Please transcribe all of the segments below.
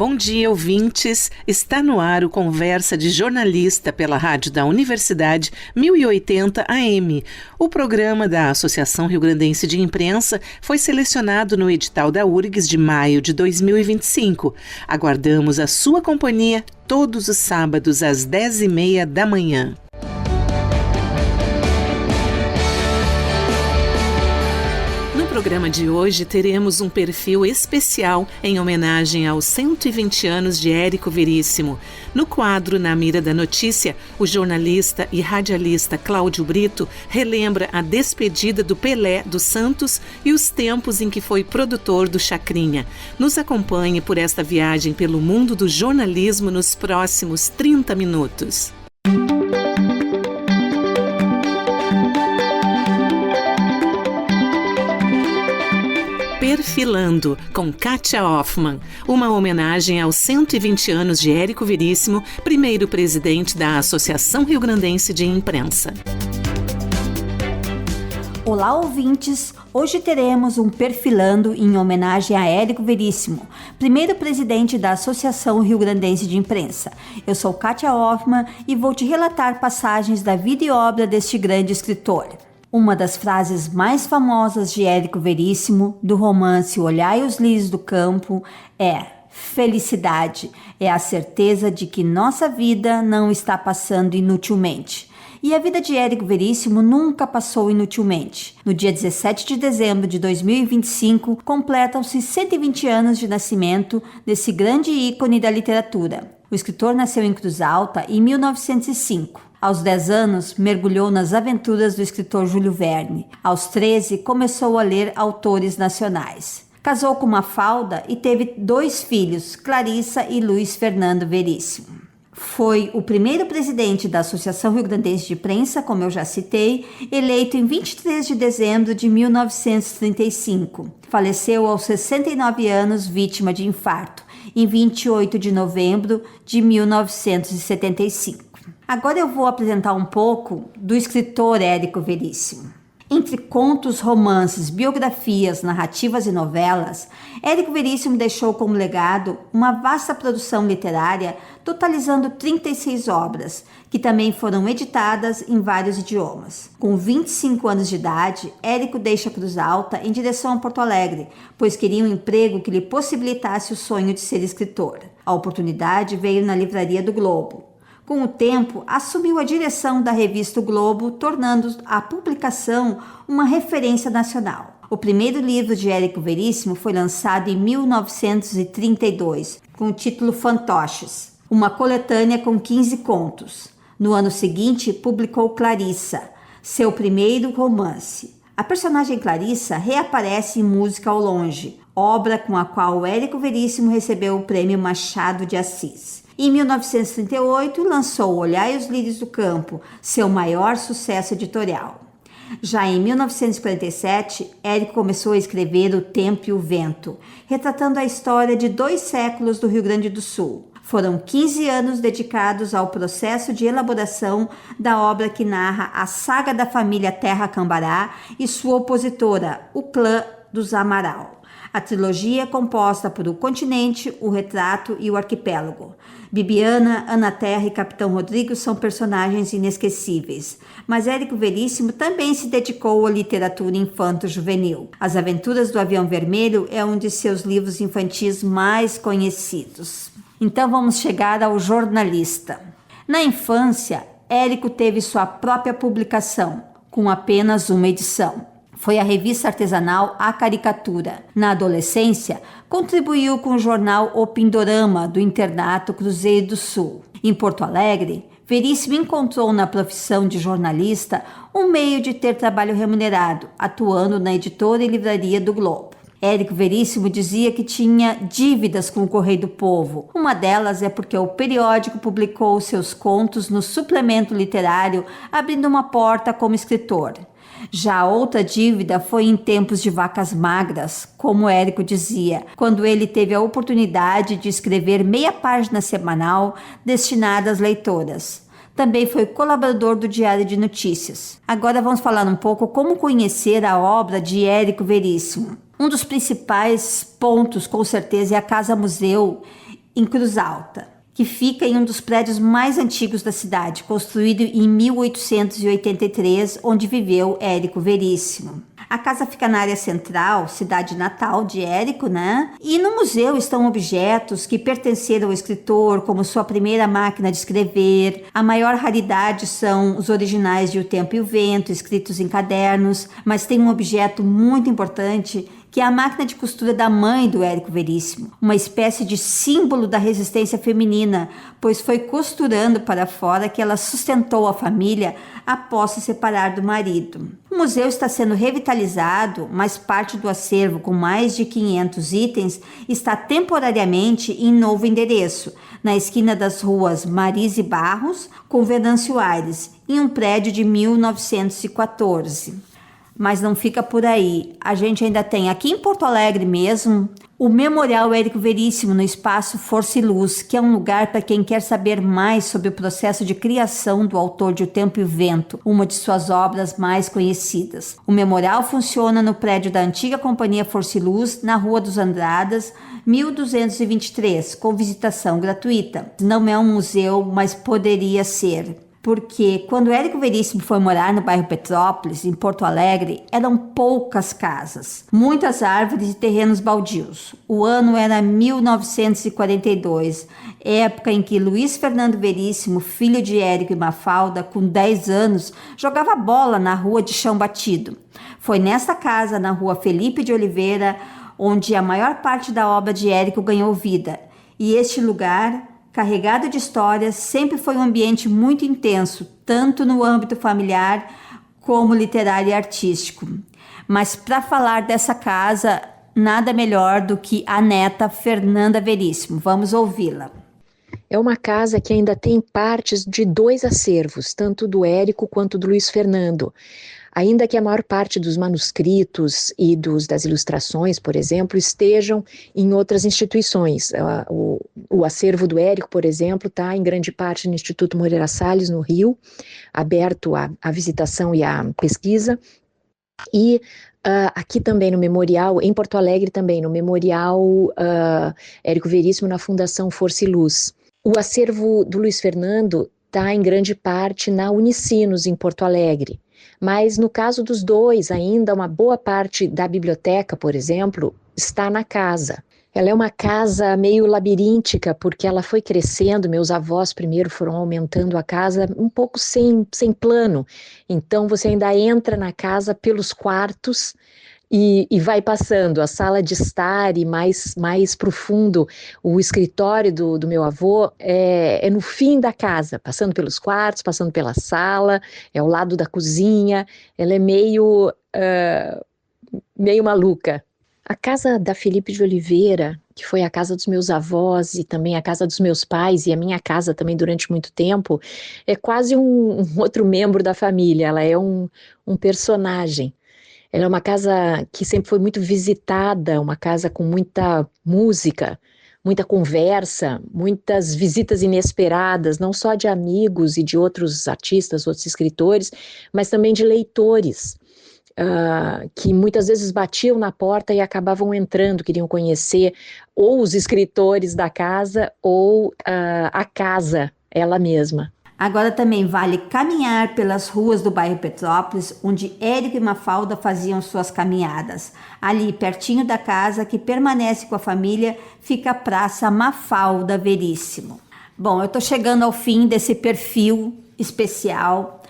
Bom dia, ouvintes. Está no ar o Conversa de Jornalista pela Rádio da Universidade 1080 AM. O programa da Associação Rio-Grandense de Imprensa foi selecionado no edital da URGS de maio de 2025. Aguardamos a sua companhia todos os sábados às 10h30 da manhã. No programa de hoje teremos um perfil especial em homenagem aos 120 anos de Érico Veríssimo. No quadro Na Mira da Notícia, o jornalista e radialista Cláudio Brito relembra a despedida do Pelé do Santos e os tempos em que foi produtor do Chacrinha. Nos acompanhe por esta viagem pelo mundo do jornalismo nos próximos 30 minutos. Perfilando, com Kátia Hoffmann, uma homenagem aos 120 anos de Érico Veríssimo, primeiro presidente da Associação Rio-Grandense de Imprensa. Olá, ouvintes! Hoje teremos um Perfilando em homenagem a Érico Veríssimo, primeiro presidente da Associação Rio-Grandense de Imprensa. Eu sou Kátia Hoffmann e vou te relatar passagens da vida e obra deste grande escritor. Uma das frases mais famosas de Érico Veríssimo, do romance Olhai os Lírios do Campo, é: felicidade é a certeza de que nossa vida não está passando inutilmente. E a vida de Érico Veríssimo nunca passou inutilmente. No dia 17 de dezembro de 2025, completam-se 120 anos de nascimento desse grande ícone da literatura. O escritor nasceu em Cruz Alta em 1905. Aos 10 anos, mergulhou nas aventuras do escritor Júlio Verne. Aos 13, começou a ler autores nacionais. Casou com Mafalda e teve 2 filhos, Clarissa e Luiz Fernando Veríssimo. Foi o primeiro presidente da Associação Rio-Grandense de Imprensa, como eu já citei, eleito em 23 de dezembro de 1935. Faleceu aos 69 anos, vítima de infarto, em 28 de novembro de 1975. Agora eu vou apresentar um pouco do escritor Érico Veríssimo. Entre contos, romances, biografias, narrativas e novelas, Érico Veríssimo deixou como legado uma vasta produção literária, totalizando 36 obras, que também foram editadas em vários idiomas. Com 25 anos de idade, Érico deixa Cruz Alta em direção a Porto Alegre, pois queria um emprego que lhe possibilitasse o sonho de ser escritor. A oportunidade veio na Livraria do Globo. Com o tempo, assumiu a direção da revista O Globo, tornando a publicação uma referência nacional. O primeiro livro de Érico Veríssimo foi lançado em 1932, com o título Fantoches, uma coletânea com 15 contos. No ano seguinte, publicou Clarissa, seu primeiro romance. A personagem Clarissa reaparece em Música ao Longe, obra com a qual Érico Veríssimo recebeu o Prêmio Machado de Assis. Em 1938, lançou Olhai os Lírios do Campo, seu maior sucesso editorial. Já em 1947, Érico começou a escrever O Tempo e o Vento, retratando a história de 2 séculos do Rio Grande do Sul. Foram 15 anos dedicados ao processo de elaboração da obra que narra a saga da família Terra Cambará e sua opositora, o clã dos Amaral. A trilogia é composta por O Continente, O Retrato e O Arquipélago. Bibiana, Ana Terra e Capitão Rodrigo são personagens inesquecíveis, mas Érico Veríssimo também se dedicou à literatura infanto-juvenil. As Aventuras do Avião Vermelho é um de seus livros infantis mais conhecidos. Então vamos chegar ao jornalista. Na infância, Érico teve sua própria publicação, com apenas uma edição. Foi a revista artesanal A Caricatura. Na adolescência, contribuiu com o jornal O Pindorama, do internato Cruzeiro do Sul. Em Porto Alegre, Veríssimo encontrou na profissão de jornalista um meio de ter trabalho remunerado, atuando na editora e livraria do Globo. Érico Veríssimo dizia que tinha dívidas com o Correio do Povo. Uma delas é porque o periódico publicou seus contos no suplemento literário, abrindo uma porta como escritor. Já outra dívida foi em tempos de vacas magras, como Érico dizia, quando ele teve a oportunidade de escrever meia página semanal destinada às leitoras. Também foi colaborador do Diário de Notícias. Agora vamos falar um pouco como conhecer a obra de Érico Veríssimo. Um dos principais pontos, com certeza, é a Casa Museu em Cruz Alta, que fica em um dos prédios mais antigos da cidade, construído em 1883, onde viveu Érico Veríssimo. A casa fica na área central, cidade natal de Érico, né? E no museu estão objetos que pertenceram ao escritor, como sua primeira máquina de escrever. A maior raridade são os originais de O Tempo e o Vento, escritos em cadernos, mas tem um objeto muito importante, que é a máquina de costura da mãe do Érico Veríssimo, uma espécie de símbolo da resistência feminina, pois foi costurando para fora que ela sustentou a família após se separar do marido. O museu está sendo revitalizado, mas parte do acervo, com mais de 500 itens, está temporariamente em novo endereço, na esquina das ruas Marise Barros com Venâncio Aires, em um prédio de 1914. Mas não fica por aí. A gente ainda tem aqui em Porto Alegre mesmo o Memorial Érico Veríssimo no espaço Força e Luz, que é um lugar para quem quer saber mais sobre o processo de criação do autor de O Tempo e o Vento, uma de suas obras mais conhecidas. O memorial funciona no prédio da antiga Companhia Força e Luz, na Rua dos Andradas, 1223, com visitação gratuita. Não é um museu, mas poderia ser. Porque quando Érico Veríssimo foi morar no bairro Petrópolis, em Porto Alegre, eram poucas casas, muitas árvores e terrenos baldios. O ano era 1942, época em que Luiz Fernando Veríssimo, filho de Érico e Mafalda, com 10 anos, jogava bola na rua de chão batido. Foi nessa casa, na rua Felipe de Oliveira, onde a maior parte da obra de Érico ganhou vida. E este lugar, carregado de histórias, sempre foi um ambiente muito intenso, tanto no âmbito familiar como literário e artístico. Mas para falar dessa casa, nada melhor do que a neta Fernanda Veríssimo. Vamos ouvi-la. É uma casa que ainda tem partes de 2 acervos, tanto do Érico quanto do Luiz Fernando. Ainda que a maior parte dos manuscritos e das ilustrações, por exemplo, estejam em outras instituições. O acervo do Érico, por exemplo, está em grande parte no Instituto Moreira Salles, no Rio, aberto à visitação e à pesquisa. E aqui também no Memorial, em Porto Alegre também, no Memorial Érico Veríssimo, na Fundação Força e Luz. O acervo do Luiz Fernando está em grande parte na Unicinos, em Porto Alegre. Mas no caso dos dois, ainda uma boa parte da biblioteca, por exemplo, está na casa. Ela é uma casa meio labiríntica, porque ela foi crescendo, meus avós primeiro foram aumentando a casa um pouco sem plano. Então você ainda entra na casa pelos quartos e vai passando a sala de estar e mais profundo. O escritório do meu avô é no fim da casa, passando pelos quartos, passando pela sala, é ao lado da cozinha. Ela é meio maluca. A casa da Felipe de Oliveira, que foi a casa dos meus avós e também a casa dos meus pais e a minha casa também durante muito tempo, é quase um outro membro da família. Ela é um personagem. Ela é uma casa que sempre foi muito visitada, uma casa com muita música, muita conversa, muitas visitas inesperadas, não só de amigos e de outros artistas, outros escritores, mas também de leitores, que muitas vezes batiam na porta e acabavam entrando, queriam conhecer ou os escritores da casa ou a casa, ela mesma. Agora também vale caminhar pelas ruas do bairro Petrópolis, onde Érico e Mafalda faziam suas caminhadas. Ali, pertinho da casa que permanece com a família, fica a Praça Mafalda Veríssimo. Bom, eu estou chegando ao fim desse perfil especial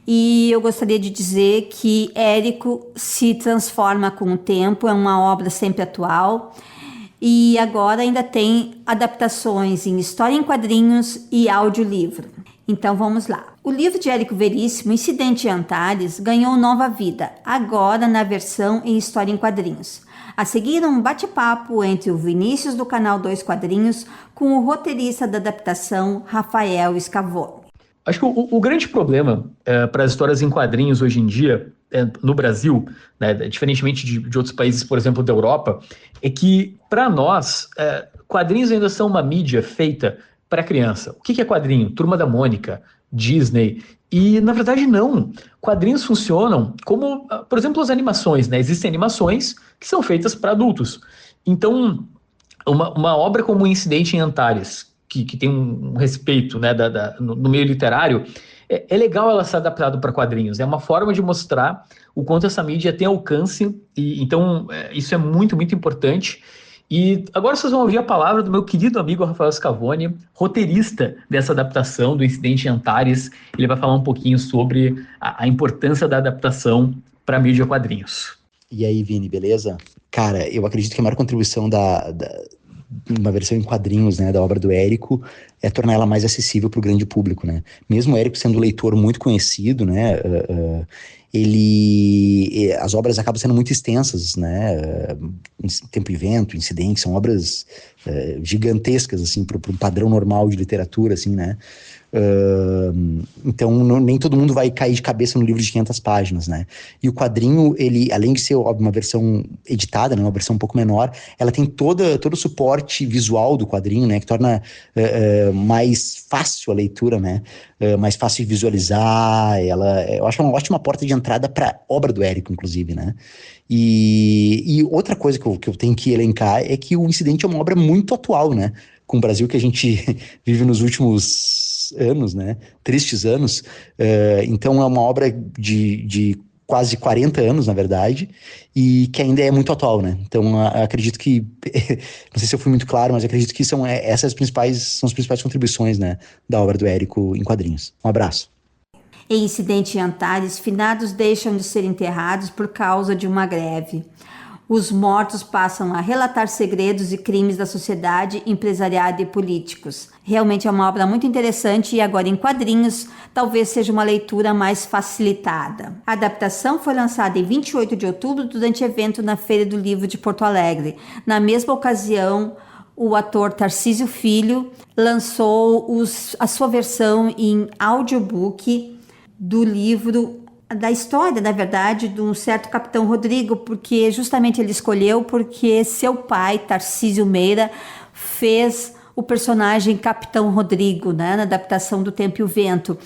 e eu gostaria de dizer que Érico se transforma com o tempo, é uma obra sempre atual. E agora ainda tem adaptações em história em quadrinhos e audiolivro. Então vamos lá. O livro de Érico Veríssimo, Incidente em Antares, ganhou nova vida, agora na versão em história em quadrinhos. A seguir, um bate-papo entre o Vinícius do canal 2 Quadrinhos com o roteirista da adaptação, Rafael Scavone. Acho que o grande problema para as histórias em quadrinhos hoje em dia, no Brasil, né, diferentemente de outros países, por exemplo, da Europa, é que, para nós, quadrinhos ainda são uma mídia feita para criança. O que é quadrinho? Turma da Mônica, Disney. E, na verdade, não. Quadrinhos funcionam como, por exemplo, as animações, né? Existem animações que são feitas para adultos. Então, uma obra como o Incidente em Antares, que tem um respeito, né, no meio literário, é legal ela ser adaptada para quadrinhos. É uma forma de mostrar o quanto essa mídia tem alcance, e então isso é muito, muito importante. E agora vocês vão ouvir a palavra do meu querido amigo Rafael Scavone, roteirista dessa adaptação do Incidente em Antares. Ele vai falar um pouquinho sobre a importância da adaptação para a mídia quadrinhos. E aí, Vini, beleza? Cara, eu acredito que a maior contribuição uma versão em quadrinhos, né, da obra do Érico é tornar ela mais acessível para o grande público, né? Mesmo o Érico sendo um leitor muito conhecido, né, as obras acabam sendo muito extensas, né, Tempo e Vento, Incidente, são obras gigantescas, assim, para um padrão normal de literatura, assim, né? Então nem todo mundo vai cair de cabeça no livro de 500 páginas, né? E o quadrinho, ele, além de ser uma versão editada, né, uma versão um pouco menor, ela tem todo o suporte visual do quadrinho, né, que torna mais fácil a leitura, né, mais fácil de visualizar. Eu acho uma ótima porta de entrada para a obra do Érico, inclusive, né? E outra coisa que eu tenho que elencar é que o Incidente é uma obra muito atual, né? Com o Brasil que a gente vive nos últimos anos, né? Tristes anos. Então é uma obra de quase 40 anos, na verdade, e que ainda é muito atual, né? Então acredito que, não sei se eu fui muito claro, mas acredito que essas são as principais contribuições, né, da obra do Érico em quadrinhos. Um abraço. Em Incidente em Antares, finados deixam de ser enterrados por causa de uma greve. Os mortos passam a relatar segredos e crimes da sociedade, empresariado e políticos. Realmente é uma obra muito interessante e agora em quadrinhos talvez seja uma leitura mais facilitada. A adaptação foi lançada em 28 de outubro durante evento na Feira do Livro de Porto Alegre. Na mesma ocasião, o ator Tarcísio Filho lançou a sua versão em audiobook do livro, da história, na verdade, de um certo Capitão Rodrigo, porque justamente ele escolheu porque seu pai, Tarcísio Meira, fez o personagem Capitão Rodrigo, né, na adaptação do Tempo e o Vento.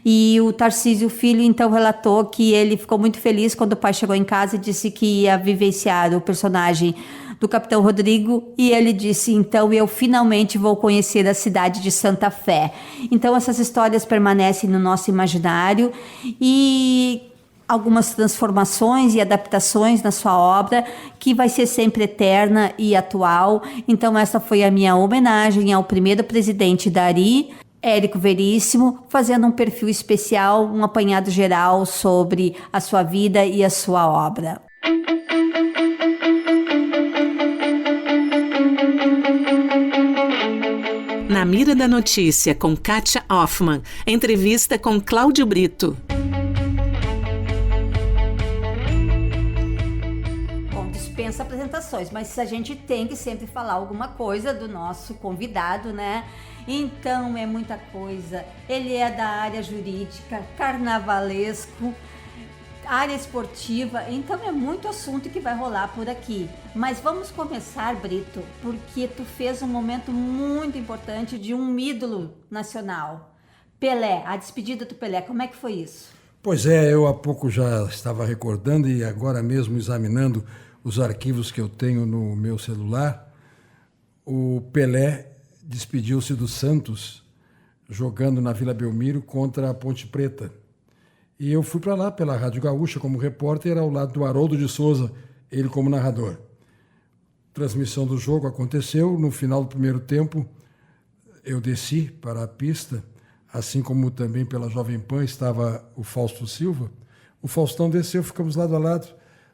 E o Tarcísio Filho, então, relatou que ele ficou muito feliz quando o pai chegou em casa e disse que ia vivenciar o personagem do Capitão Rodrigo, e ele disse, então eu finalmente vou conhecer a cidade de Santa Fé. Então essas histórias permanecem no nosso imaginário e algumas transformações e adaptações na sua obra, que vai ser sempre eterna e atual. Então essa foi a minha homenagem ao primeiro presidente da ARI, Érico Veríssimo, fazendo um perfil especial, um apanhado geral sobre a sua vida e a sua obra. Na Mira da Notícia, com Kátia Hoffmann. Entrevista com Cláudio Brito. Bom, dispensa apresentações, mas a gente tem que sempre falar alguma coisa do nosso convidado, né? Então, é muita coisa. Ele é da área jurídica, carnavalesco, área esportiva, então é muito assunto que vai rolar por aqui. Mas vamos começar, Brito, porque tu fez um momento muito importante de um ídolo nacional. Pelé, a despedida do Pelé, como é que foi isso? Pois é, eu há pouco já estava recordando e agora mesmo examinando os arquivos que eu tenho no meu celular. O Pelé despediu-se do Santos jogando na Vila Belmiro contra a Ponte Preta. E eu fui para lá pela Rádio Gaúcha como repórter ao lado do Haroldo de Souza, ele como narrador. Transmissão do jogo aconteceu, no final do primeiro tempo eu desci para a pista, assim como também pela Jovem Pan estava o Fausto Silva. O Faustão desceu, ficamos lado a lado,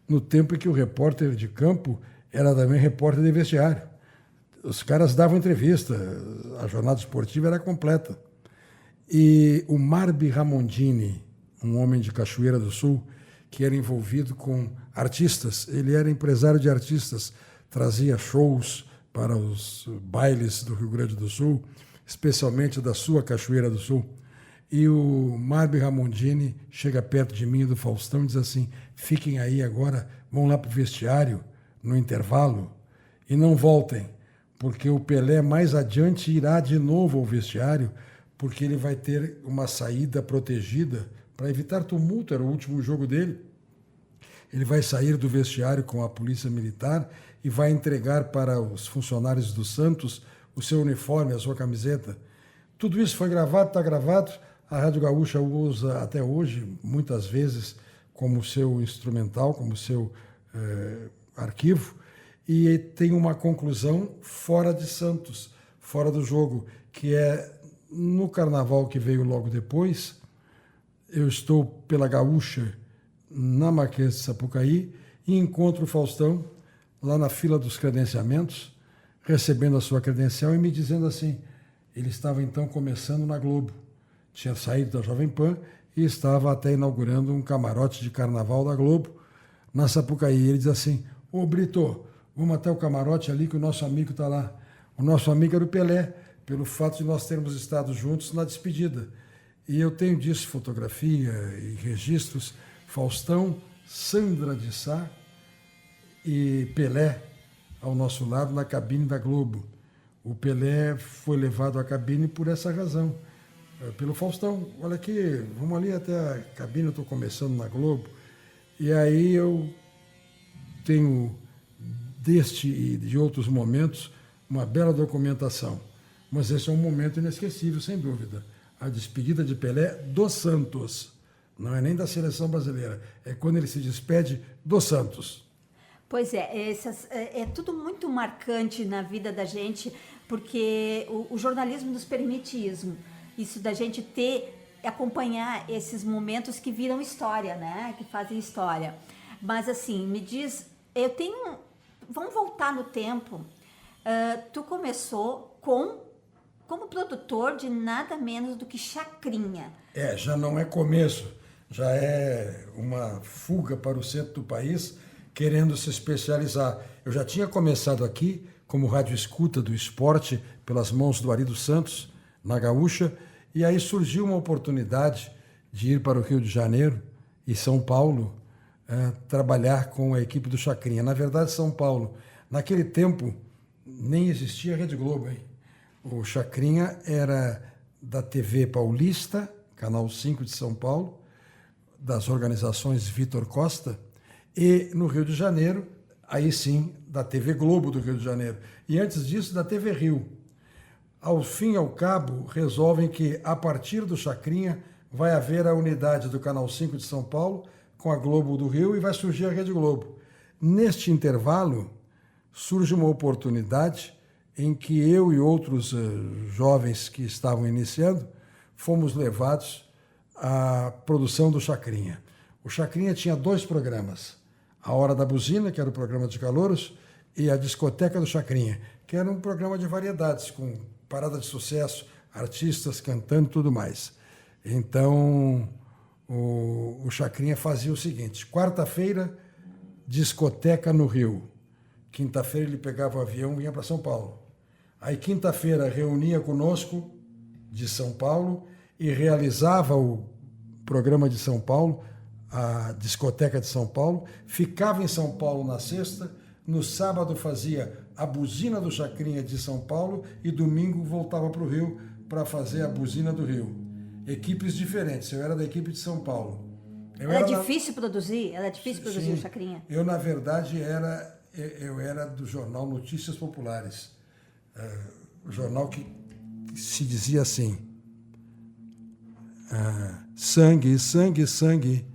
no tempo em que o repórter de campo era também repórter de vestiário. Os caras davam entrevista, a jornada esportiva era completa. E o Marbi Ramondini, um homem de Cachoeira do Sul, que era envolvido com artistas. Ele era empresário de artistas, trazia shows para os bailes do Rio Grande do Sul, especialmente da sua Cachoeira do Sul. E o Marbi Ramondini chega perto de mim e do Faustão e diz assim, fiquem aí agora, vão lá para o vestiário, no intervalo, e não voltem, porque o Pelé mais adiante irá de novo ao vestiário, porque ele vai ter uma saída protegida para evitar tumulto, era o último jogo dele. Ele vai sair do vestiário com a polícia militar e vai entregar para os funcionários do Santos o seu uniforme, a sua camiseta. Tudo isso foi gravado, está gravado. A Rádio Gaúcha usa até hoje, muitas vezes, como seu instrumental, como seu arquivo. E tem uma conclusão fora de Santos, fora do jogo, que é no carnaval que veio logo depois. Eu estou pela Gaúcha, na Marquês de Sapucaí, e encontro o Faustão lá na fila dos credenciamentos, recebendo a sua credencial e me dizendo assim, ele estava então começando na Globo, tinha saído da Jovem Pan e estava até inaugurando um camarote de carnaval da Globo na Sapucaí. Ele diz assim, ô Brito, vamos até o camarote ali que o nosso amigo está lá. O nosso amigo era o Pelé, pelo fato de nós termos estado juntos na despedida. E eu tenho disso fotografia e registros, Faustão, Sandra de Sá e Pelé ao nosso lado na cabine da Globo. O Pelé foi levado à cabine por essa razão, pelo Faustão. Olha aqui, vamos ali até a cabine, eu estou começando na Globo. E aí eu tenho, deste e de outros momentos, uma bela documentação. Mas esse é um momento inesquecível, sem dúvida. A despedida de Pelé do Santos. Não é nem da seleção brasileira, é quando ele se despede do Santos. Pois é tudo muito marcante na vida da gente, porque o jornalismo nos permite isso da gente acompanhar esses momentos que viram história, né? Que fazem história. Mas assim, me diz, vamos voltar no tempo. Tu começou como produtor de nada menos do que Chacrinha. Já não é começo, já é uma fuga para o centro do país, querendo se especializar. Eu já tinha começado aqui como rádio escuta do esporte pelas mãos do Ari dos Santos, na Gaúcha, e aí surgiu uma oportunidade de ir para o Rio de Janeiro e São Paulo trabalhar com a equipe do Chacrinha. Na verdade, São Paulo, naquele tempo, nem existia a Rede Globo, hein? O Chacrinha era da TV Paulista, Canal 5 de São Paulo, das organizações Vitor Costa, e no Rio de Janeiro, aí sim, da TV Globo do Rio de Janeiro. E antes disso, da TV Rio. Ao fim e ao cabo, resolvem que, a partir do Chacrinha, vai haver a unidade do Canal 5 de São Paulo com a Globo do Rio e vai surgir a Rede Globo. Neste intervalo, surge uma oportunidade em que eu e outros jovens que estavam iniciando fomos levados à produção do Chacrinha. O Chacrinha tinha 2 programas, A Hora da Buzina, que era o programa de calouros, e a Discoteca do Chacrinha, que era um programa de variedades, com parada de sucesso, artistas cantando e tudo mais. Então, o Chacrinha fazia o seguinte, quarta-feira, discoteca no Rio. Quinta-feira ele pegava o avião e vinha para São Paulo. Aí, quinta-feira, reunia conosco de São Paulo e realizava o programa de São Paulo, a discoteca de São Paulo, ficava em São Paulo na sexta, no sábado fazia a buzina do Chacrinha de São Paulo e domingo voltava para o Rio para fazer a buzina do Rio. Equipes diferentes, eu era da equipe de São Paulo. Era difícil produzir? Era difícil produzir o Chacrinha? Eu, na verdade, eu era do jornal Notícias Populares, o jornal que se dizia assim, sangue, sangue, sangue,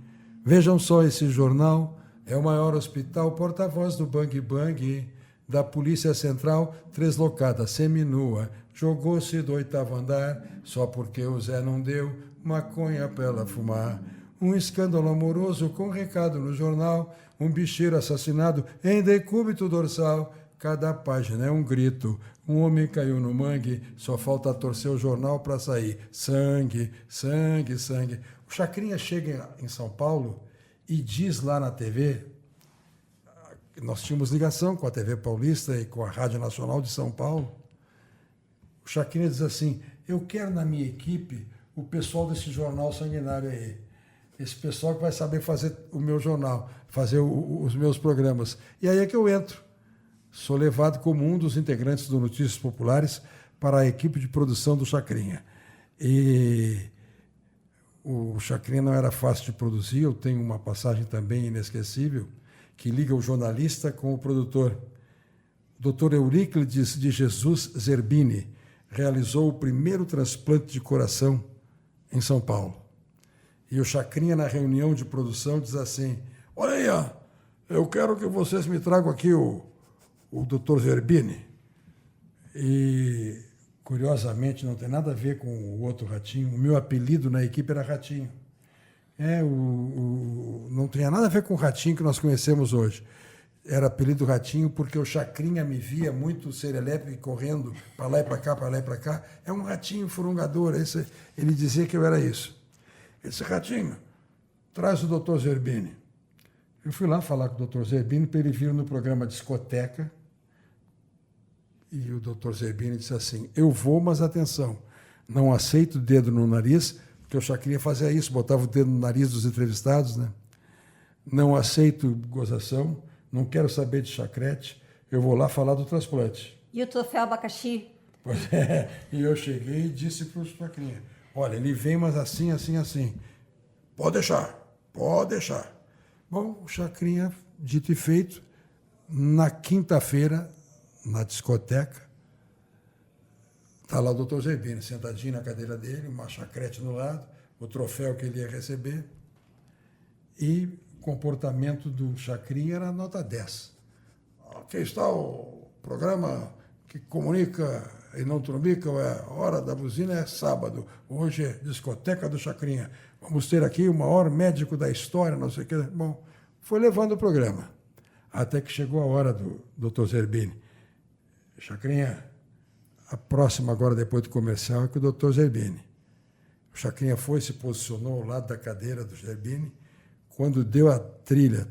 vejam só esse jornal, é o maior hospital, porta-voz do Bang Bang, da Polícia Central, translocada, seminua, jogou-se do 8º andar, só porque o Zé não deu maconha pra ela fumar. Um escândalo amoroso com recado no jornal, um bicheiro assassinado em decúbito dorsal, cada página é um grito, um homem caiu no mangue, só falta torcer o jornal para sair. Sangue, sangue, sangue. O Chacrinha chega em São Paulo e diz lá na TV, nós tínhamos ligação com a TV Paulista e com a Rádio Nacional de São Paulo, o Chacrinha diz assim, eu quero na minha equipe o pessoal desse jornal sanguinário aí, esse pessoal que vai saber fazer o meu jornal, fazer os meus programas. E aí é que eu entro. Sou levado como um dos integrantes do Notícias Populares para a equipe de produção do Chacrinha. E O Chacrinha não era fácil de produzir. Eu tenho uma passagem também inesquecível que liga o jornalista com o produtor. O Dr. Euríclides de Jesus Zerbini realizou o primeiro transplante de coração em São Paulo. E o Chacrinha, na reunião de produção, diz assim: olha aí, ó, eu quero que vocês me tragam aqui o Dr. Zerbini. E, curiosamente, não tem nada a ver com o outro Ratinho. O meu apelido na equipe era Ratinho. Não tinha nada a ver com o Ratinho que nós conhecemos hoje. Era apelido Ratinho porque o Chacrinha me via muito serelepe correndo para lá e para cá, para lá e para cá. É um ratinho furungador. Ele dizia que eu era isso. Esse Ratinho, traz o Dr. Zerbini. Eu fui lá falar com o Dr. Zerbini para ele vir no programa Discoteca. E o Dr. Zerbini disse assim: eu vou, mas atenção, não aceito o dedo no nariz, porque o Chacrinha fazia isso, botava o dedo no nariz dos entrevistados, né? Não aceito gozação, não quero saber de chacrete, eu vou lá falar do transplante. E o troféu abacaxi? Pois é, e eu cheguei e disse para o Chacrinha: olha, ele vem, mas assim, assim, assim. Pode deixar, pode deixar. Bom, o Chacrinha, dito e feito, na quinta-feira, na discoteca, está lá o doutor Zerbini, sentadinho na cadeira dele, uma chacrete no lado, o troféu que ele ia receber, e o comportamento do Chacrinha era nota 10. Aqui está o programa que comunica e não trombica, a hora da buzina é sábado, hoje é discoteca do Chacrinha, vamos ter aqui o maior médico da história, não sei o que. Bom, foi levando o programa, até que chegou a hora do doutor Zerbini. Chacrinha, a próxima agora, depois do comercial, é com o Dr. Zerbini. O Chacrinha foi, se posicionou ao lado da cadeira do Zerbini. Quando deu a trilha,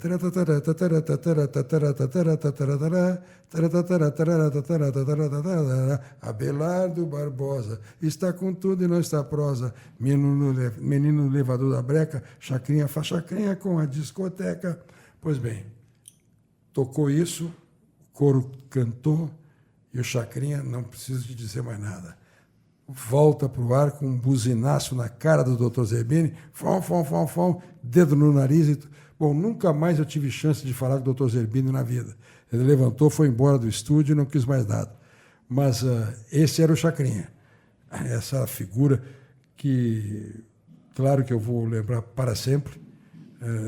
Abelardo Barbosa está com tudo e não está prosa. Menino levador da breca, Chacrinha faz Chacrinha com a discoteca. Pois bem, tocou isso, o coro cantou. E o Chacrinha, não preciso de dizer mais nada, volta para o ar com um buzinaço na cara do Dr. Zerbini, dedo no nariz. Bom, nunca mais eu tive chance de falar com o Dr. Zerbini na vida. Ele levantou, foi embora do estúdio e não quis mais nada. Mas esse era o Chacrinha. Essa figura que, claro que eu vou lembrar para sempre.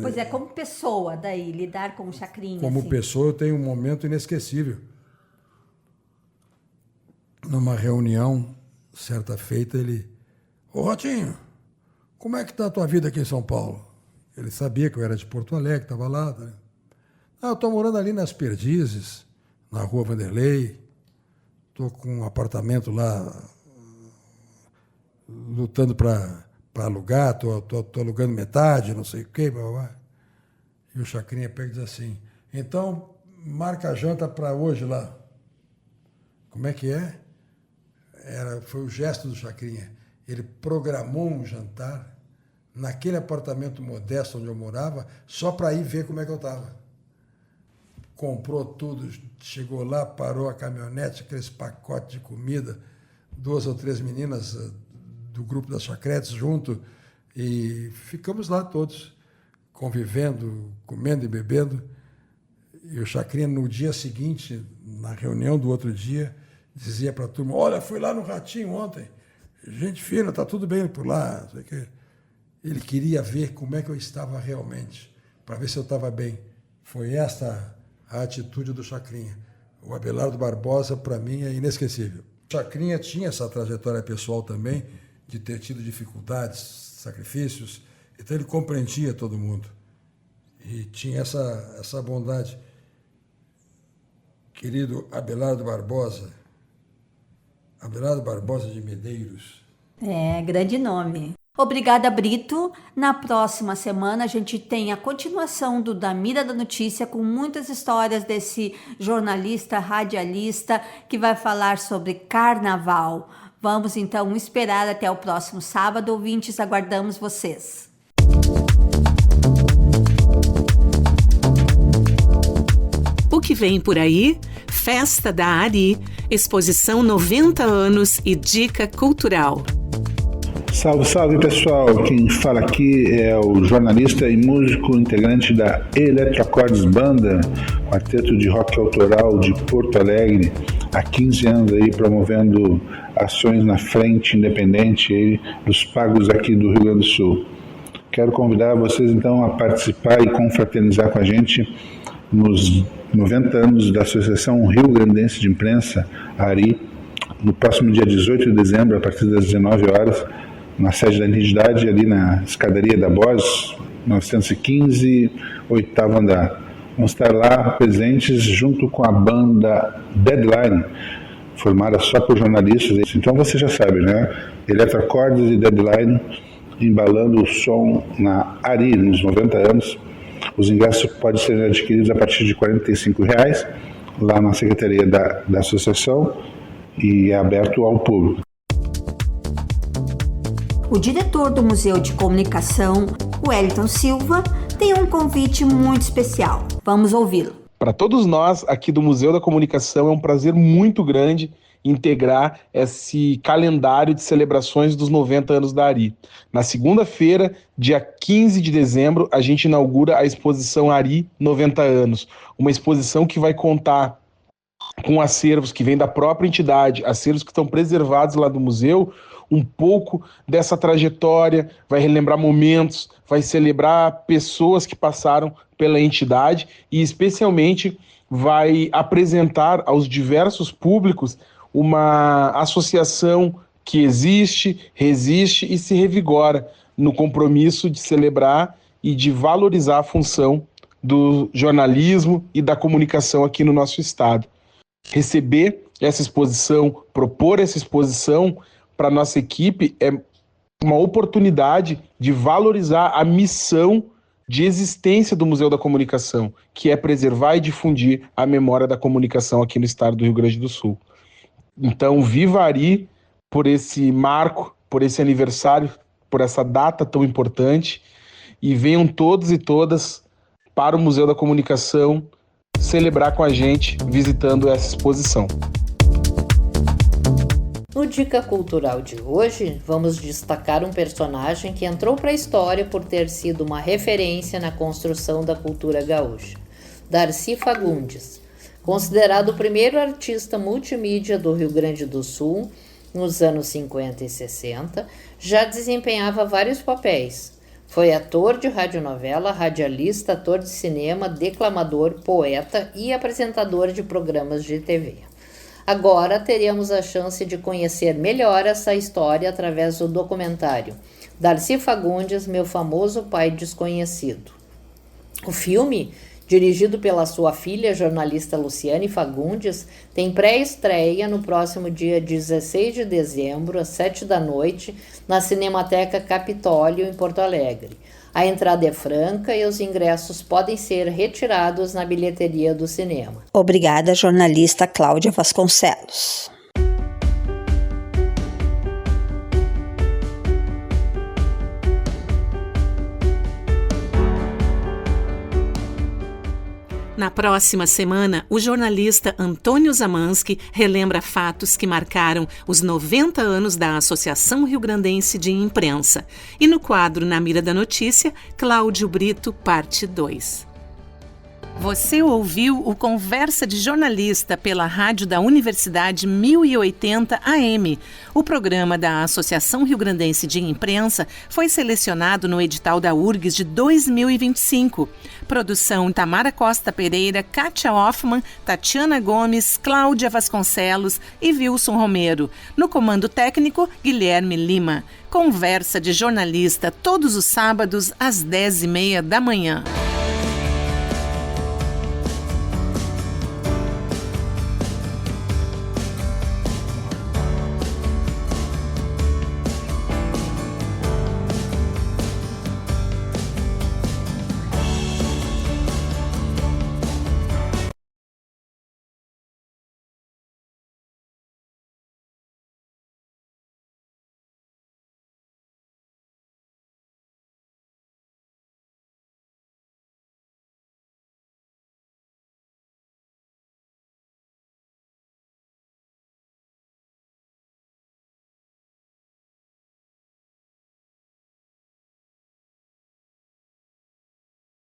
Pois é, como pessoa, daí, lidar com o Chacrinha. Como assim. pessoa, eu tenho um momento inesquecível. Numa reunião, certa feita, ele... Ô, Ratinho, como é que está a tua vida aqui em São Paulo? Ele sabia que eu era de Porto Alegre, estava lá. Né? Eu estou morando ali nas Perdizes, na Rua Vanderlei. Estou com um apartamento lá, lutando para alugar, estou alugando metade, não sei o quê. Blá, blá. E o Chacrinha pega e diz assim: então, marca a janta para hoje lá. Como é que é? Foi o gesto do Chacrinha. Ele programou um jantar naquele apartamento modesto onde eu morava, só para ir ver como é que eu estava. Comprou tudo, chegou lá, parou a caminhonete, aqueles pacotes de comida, 2 ou 3 meninas do grupo das chacretes junto, e ficamos lá todos, convivendo, comendo e bebendo. E o Chacrinha, no dia seguinte, na reunião do outro dia, dizia para a turma: olha, fui lá no Ratinho ontem, gente fina, está tudo bem por lá, não sei o quê. Ele queria ver como é que eu estava realmente, para ver se eu estava bem. Foi esta a atitude do Chacrinha. O Abelardo Barbosa, para mim, é inesquecível. O Chacrinha tinha essa trajetória pessoal também, de ter tido dificuldades, sacrifícios, então ele compreendia todo mundo. E tinha essa bondade. Querido Abelardo Barbosa de Medeiros. Grande nome. Obrigada, Brito. Na próxima semana a gente tem a continuação da Mira da Notícia, com muitas histórias desse jornalista, radialista, que vai falar sobre carnaval. Vamos então esperar até o próximo sábado, ouvintes, aguardamos vocês. O que vem por aí? Festa da Ari, exposição 90 anos e dica cultural. Salve, salve pessoal, quem fala aqui é o jornalista e músico integrante da Eletroacordes Banda, quarteto de rock autoral de Porto Alegre, há 15 anos aí promovendo ações na frente independente aí dos pagos aqui do Rio Grande do Sul. Quero convidar vocês então a participar e confraternizar com a gente nos 90 anos da Associação Rio Grandense de Imprensa, ARI, no próximo dia 18 de dezembro, a partir das 19 horas, na sede da entidade, ali na escadaria da Bos, 915, 8º andar. Vamos estar lá presentes junto com a banda Deadline, formada só por jornalistas. Então você já sabe, né? Eletroacordes e Deadline embalando o som na ARI nos 90 anos. Os ingressos podem ser adquiridos a partir de R$ 45,00 lá na secretaria da associação e é aberto ao público. O diretor do Museu de Comunicação, Wellington Silva, tem um convite muito especial. Vamos ouvi-lo. Para todos nós aqui do Museu da Comunicação, é um prazer muito grande integrar esse calendário de celebrações dos 90 anos da ARI. Na segunda-feira, dia 15 de dezembro, a gente inaugura a exposição ARI 90 anos, uma exposição que vai contar com acervos que vêm da própria entidade, acervos que estão preservados lá do museu, um pouco dessa trajetória, vai relembrar momentos, vai celebrar pessoas que passaram pela entidade e especialmente vai apresentar aos diversos públicos uma associação que existe, resiste e se revigora no compromisso de celebrar e de valorizar a função do jornalismo e da comunicação aqui no nosso estado. Receber essa exposição, propor essa exposição para a nossa equipe é uma oportunidade de valorizar a missão de existência do Museu da Comunicação, que é preservar e difundir a memória da comunicação aqui no estado do Rio Grande do Sul. Então, viva a ARI por esse marco, por esse aniversário, por essa data tão importante, e venham todos e todas para o Museu da Comunicação celebrar com a gente visitando essa exposição. No Dica Cultural de hoje, vamos destacar um personagem que entrou para a história por ter sido uma referência na construção da cultura gaúcha, Darcy Fagundes. Considerado o primeiro artista multimídia do Rio Grande do Sul, nos anos 50 e 60, já desempenhava vários papéis. Foi ator de radionovela, radialista, ator de cinema, declamador, poeta e apresentador de programas de TV. Agora teremos a chance de conhecer melhor essa história através do documentário Darcy Fagundes, Meu Famoso Pai Desconhecido. O filme, dirigido pela sua filha, jornalista Luciane Fagundes, tem pré-estreia no próximo dia 16 de dezembro, às 19h, na Cinemateca Capitólio, em Porto Alegre. A entrada é franca e os ingressos podem ser retirados na bilheteria do cinema. Obrigada, jornalista Cláudia Vasconcelos. Na próxima semana, o jornalista Antônio Zamansky relembra fatos que marcaram os 90 anos da Associação Rio Grandense de Imprensa. E no quadro Na Mira da Notícia, Cláudio Brito, parte 2. Você ouviu o Conversa de Jornalista pela rádio da Universidade 1080 AM. O programa da Associação Rio Grandense de Imprensa foi selecionado no edital da URGS de 2025. Produção Tamara Costa Pereira, Kátia Hoffmann, Tatiana Gomes, Cláudia Vasconcelos e Wilson Romero. No comando técnico, Guilherme Lima. Conversa de Jornalista todos os sábados às 10h30 da manhã.